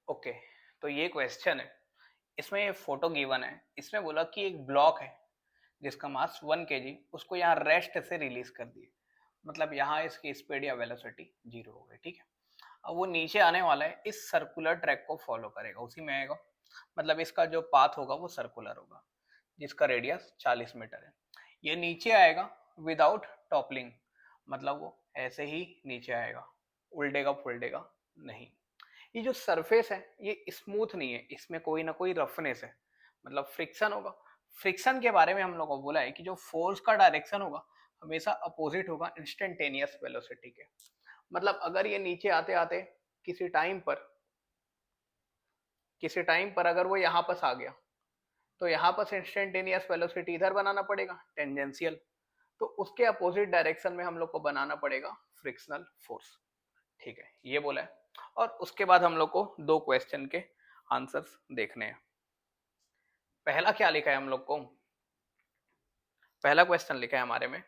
Okay, तो ये question है। इसमें ये फोटो गिवन है। इसमें बोला कि एक ब्लॉक है जिसका मास 1 kg, उसको यहाँ रेस्ट से रिलीज कर दिए। मतलब यहाँ इसकी स्पीड या वेलोसिटी 0 हो गई। ठीक है, अब वो नीचे आने वाला है, इस सर्कुलर ट्रैक को फॉलो करेगा, उसी में आएगा। मतलब इसका जो पाथ होगा वो सर्कुलर होगा, जिसका रेडियस 40 मीटर है। ये नीचे आएगा विदाउट टॉपलिंग, मतलब वो ऐसे ही नीचे आएगा, उल्टेगा फुल्टेगा नहीं। ये जो सरफेस है ये स्मूथ नहीं है, इसमें कोई ना कोई रफनेस है, मतलब फ्रिक्शन होगा। फ्रिक्शन के बारे में हम लोग को बोला है कि जो फोर्स का डायरेक्शन होगा हमेशा अपोजिट होगा इंस्टेंटेनियस वेलोसिटी के। मतलब अगर ये नीचे आते आते किसी टाइम पर अगर वो यहाँ पास आ गया, तो यहाँ पर इंस्टेंटेनियस वेलोसिटी इधर बनाना पड़ेगा टेंजेंशियल, तो उसके अपोजिट डायरेक्शन में हम लोग को बनाना पड़ेगा फ्रिक्शनल फोर्स। ठीक है, ये बोला है। और उसके बाद हम लोग को दो क्वेश्चन के आंसर्स देखने हैं। पहला क्या लिखा है हम लोग को, पहला क्वेश्चन लिखा है हमारे में,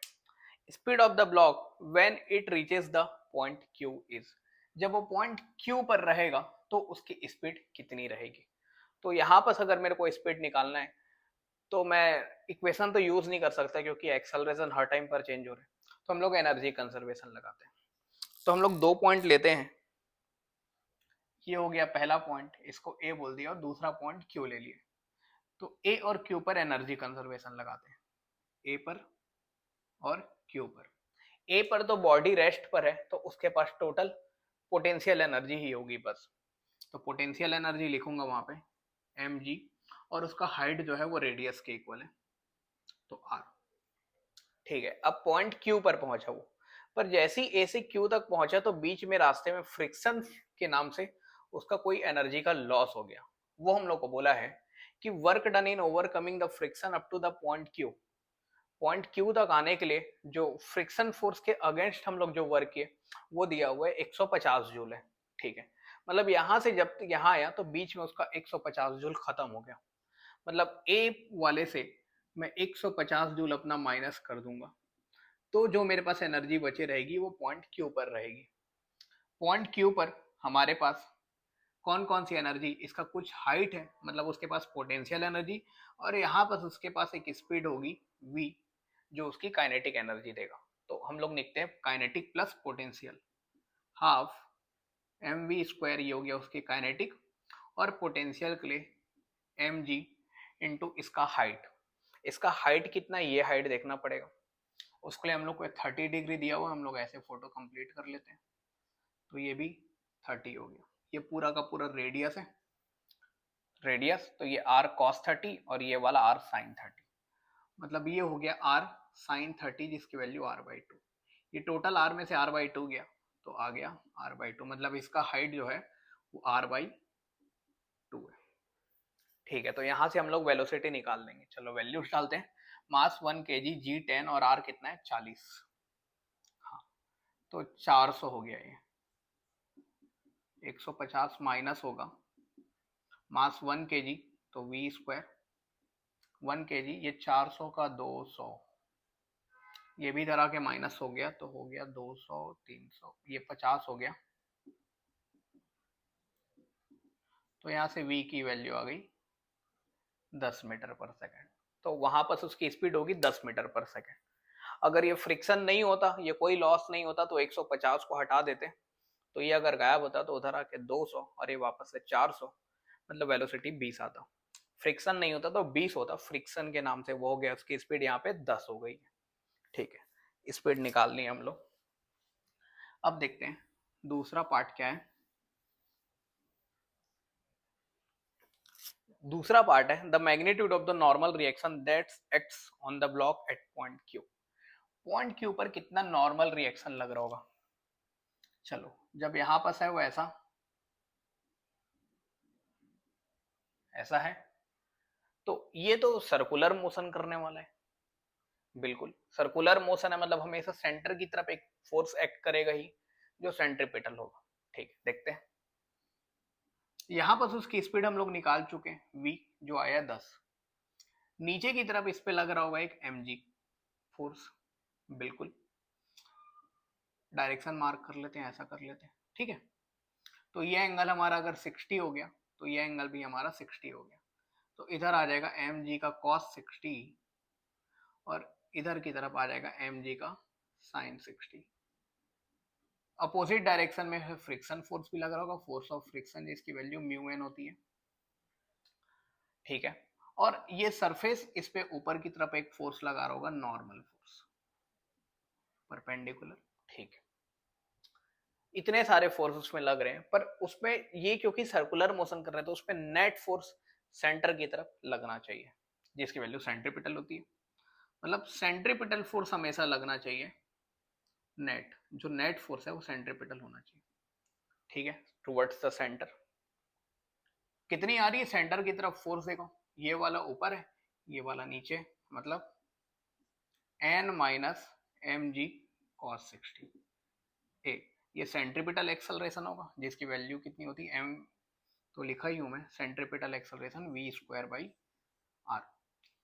speed of the block when it reaches the point Q is. जब वो पॉइंट क्यू पर रहेगा तो उसकी स्पीड कितनी रहेगी। तो यहाँ पर अगर मेरे को स्पीड निकालना है तो मैं इक्वेशन तो यूज नहीं कर सकता, क्योंकि एक्सेलरेशन हर टाइम पर चेंज हो रहा है। तो हम लोग एनर्जी कंजर्वेशन लगाते हैं। तो हम लोग दो पॉइंट लेते हैं। ये हो गया पहला पॉइंट, इसको ए बोल दिया, और दूसरा पॉइंट क्यू ले लिया। तो ए और क्यू पर एनर्जी कंजर्वेशन लगाते हैं, ए पर और क्यू पर। ए पर तो बॉडी रेस्ट पर है, तो उसके पास टोटल पोटेंशियल एनर्जी ही होगी बस। तो पोटेंशियल एनर्जी लिखूंगा वहां पे mg, और उसका हाइट जो है वो रेडियस के इक्वल है, तो r। ठीक है, अब पॉइंट क्यू पर पहुंचा वो, पर जैसे ही ए से क्यू तक पहुंचा तो बीच में रास्ते में फ्रिक्शन के नाम से उसका कोई एनर्जी का लॉस हो गया। वो हम लोग को बोला है कि work done in overcoming the friction up to the point Q. Point Q तक आने के लिए जो फ्रिक्शन फोर्स के अगेंस्ट हम लोग जो वर्क किए वो दिया हुआ है 150 जूल है। ठीक है, मतलब यहां से जब तक यहाँ आया तो बीच में उसका 150 जूल खत्म हो गया। मतलब ए वाले से मैं 150 जूल अपना माइनस कर दूंगा, तो जो मेरे पास एनर्जी बची रहेगी वो पॉइंट क्यू पर रहेगी। पॉइंट क्यू पर हमारे पास कौन कौन सी एनर्जी, इसका कुछ हाइट है, मतलब उसके पास पोटेंशियल एनर्जी, और यहाँ पर उसके पास एक स्पीड होगी v, जो उसकी काइनेटिक एनर्जी देगा। तो हम लोग लिखते हैं kinetic plus potential, half m v square, ये हो गया उसकी काइनेटिक, और पोटेंशियल के लिए एम जी इंटू इसका हाइट। इसका हाइट कितना है ये हाइट देखना पड़ेगा, उसके लिए हम लोग को 30 डिग्री दिया हुआ, हम लोग ऐसे फोटो कंप्लीट कर लेते हैं। तो ये भी 30 हो गया, ये पूरा का पूरा रेडियस है, रेडियस। तो ये r cos 30 और ये वाला r sin 30, मतलब ये हो गया r sin 30 जिसकी वैल्यू r/2। ये टोटल r में से r/2 गया, तो आ गया r/2, मतलब इसका हाइट जो है वो r/2 है। ठीक है, तो यहाँ से हम लोग वेलोसिटी निकाल लेंगे। चलो वैल्यूज डालते हैं। मास 1 kg, g 10 और r कितना है 40। हाँ, तो 400 हो गया ये। 150 माइनस होगा मास 1 kg, तो v स्क्वायर 1 kg, ये 400 का 200, ये भी तरह के माइनस हो गया, तो हो गया 200 300, ये 50 हो गया। तो यहाँ से v की वैल्यू आ गई 10 मीटर पर सेकेंड। तो वहां पर उसकी स्पीड होगी 10 मीटर पर सेकेंड। अगर ये फ्रिक्शन नहीं होता, ये कोई लॉस नहीं होता, तो 150 को हटा देते, तो ये अगर गायब होता तो उधर आके 200 और ये वापस से 400, मतलब वेलोसिटी 20 आता। फ्रिक्शन नहीं होता तो 20 होता, फ्रिक्शन के नाम से वो हो गया, उसकी स्पीड यहाँ पे 10 हो गई है। ठीक है, स्पीड निकालनी है हम लोग। अब देखते हैं दूसरा पार्ट क्या है। दूसरा पार्ट है the magnitude of the normal reaction that acts on the block at point Q. Point Q पर कितना नॉर्मल रिएक्शन लग रहा होगा। चलो, जब यहां पास है वो ऐसा ऐसा है, तो ये तो सर्कुलर मोशन करने वाला है। बिल्कुल सर्कुलर मोशन है, मतलब हमेशा सेंटर की तरफ एक फोर्स एक्ट करेगा ही, जो सेंट्रीपिटल होगा। ठीक है, देखते हैं। यहां पर उसकी स्पीड हम लोग निकाल चुके हैं, v जो आया 10। नीचे की तरफ इस पे लग रहा होगा एक mg फोर्स, बिल्कुल डायरेक्शन मार्क कर लेते हैं, ऐसा कर लेते हैं। ठीक है, तो ये एंगल हमारा अगर 60 हो गया तो ये एंगल भी हमारा 60 हो गया, तो इधर आ जाएगा एम जी का कॉस 60 और इधर की तरफ आ जाएगा एम जी का साइन 60। अपोजिट डायरेक्शन में फ्रिक्शन फोर्स भी लग रहा होगा, फोर्स ऑफ फ्रिक्शन जिसकी वैल्यू म्यू एन होती है, ठीक है। और ये सरफेस इस पे ऊपर की तरफ एक फोर्स लगा रहा होगा, नॉर्मल फोर्स परपेंडिकुलर, ठीक है। इतने सारे फोर्स उसमें लग रहे हैं, पर उसमें ये क्योंकि सर्कुलर मोशन कर रहे हैं तो उसमें नेट फोर्स सेंटर की तरफ लगना चाहिए, जिसकी वैल्यू सेंट्रीपिटल होती है। मतलब सेंट्रीपिटल फोर्स हमेशा लगना चाहिए, नेट जो नेट फोर्स है वो सेंट्रीपिटल होना चाहिए, ठीक है, टुवर्ड्स द सेंटर। कितनी आ रही है सेंटर की तरफ फोर्स, देखो ये वाला ऊपर है, ये वाला नीचे, मतलब N minus m g cos 60 ए, ये सेंट्रीपिटल एक्सेलरेशन होगा जिसकी वैल्यू कितनी होती है एम, तो लिखा ही हूं मैं centripetal acceleration v square by r,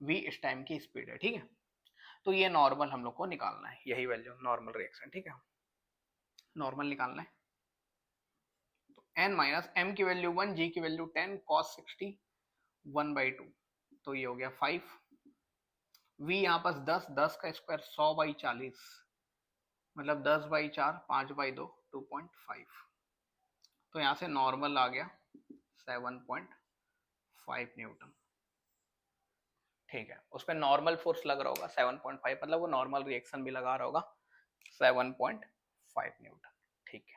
v इस टाइम की स्पीड है, ठीक है। तो ये नॉर्मल हम लोग को निकालना है, यही वैल्यू नॉर्मल रिएक्शन, ठीक है, नॉर्मल निकालना है। तो एन माइनस एम की वैल्यू 1, जी की वैल्यू 10, कॉस 60 1/2, तो ये हो गया 5, वी यहाँ पास 10, 10 का स्क्वायर 100/40, मतलब 10/4, 5/2, 2.5, तो यहाँ से नॉर्मल आ गया 7.5 न्यूटन, ठीक है। उस पर नॉर्मल फोर्स लग रहा होगा 7.5, मतलब वो नॉर्मल रिएक्शन भी लगा रहा होगा 7.5 न्यूटन, ठीक है।